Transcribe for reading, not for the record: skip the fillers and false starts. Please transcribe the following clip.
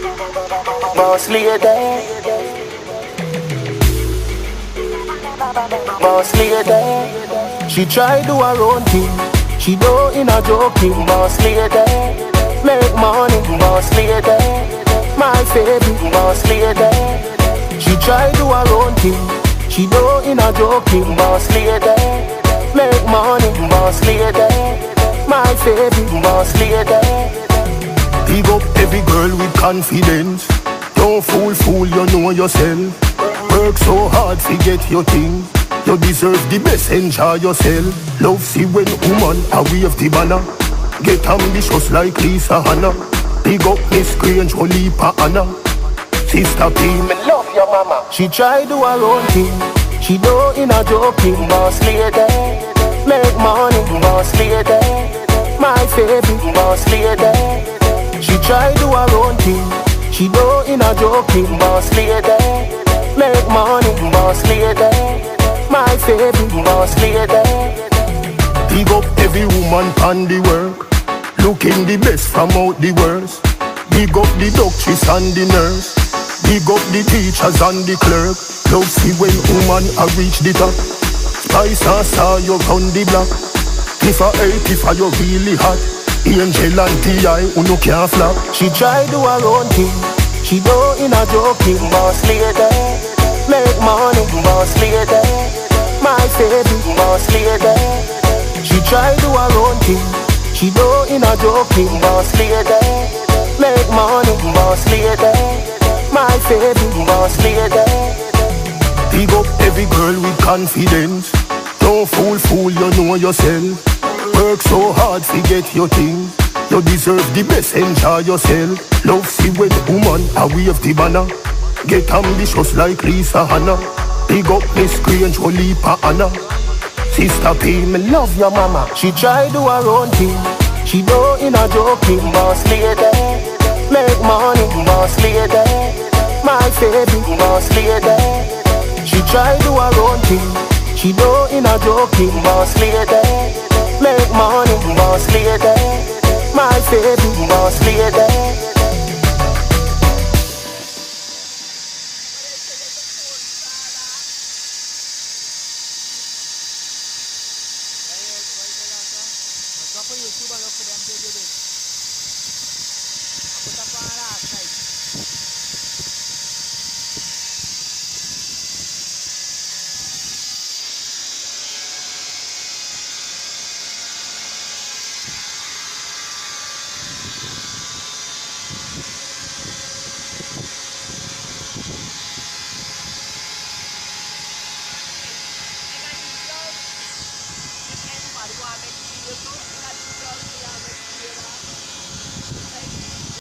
Boss lady, boss lady. She try do her own thing, she do in a joking. Boss lady, make money. Boss lady, my baby. Boss lady, she try do her own thing, she do in a joking. Boss lady, make money. Boss lady, my baby. Boss lady. Big up every girl with confidence. Don't fool, you know yourself. Work so hard to get your thing. You deserve the best, enjoy yourself. Love see when woman a wave the banner. Get ambitious like Lisa Hannah. Big up Miss Grange, Olipa Anna. Sister P, me love your mama. She try do her own thing, she do in a joking. Boss lady, make money. Boss lady, my baby. Boss lady, she try do her own thing, she do in a joking. Boss lady, make money. Boss lady, my baby. Boss lady. big up every woman on the work, looking the best from out the worst. Big up the doctors and the nurse, big up the teachers and the clerk. Love see when woman a reach the top. Spice and star you run the block. If I hate, if I you really hot, Angel and T.I. who no can't flop. She try do her own thing, she do in a joking. Boss lady, make money. Boss lady, my baby. Boss lady, she try do her own thing, she do in a joking. Boss lady, make money. Boss lady, my baby. Boss lady. Big up every girl with confidence. Don't fool, you know yourself. Work so hard to get your thing. You deserve the best, enjoy yourself. Love see when woman a wave the banner. Get ambitious like Lisa Hannah. Big up Miss Grange, Olipa Anna. Sister P, Me love your mama. She try do her own thing, she do in a joking. Boss lady, make money. Boss lady, my baby. Boss lady, she try do her own thing, she do in a joking. Boss lady, make money. Boss lady, my baby. Boss lady.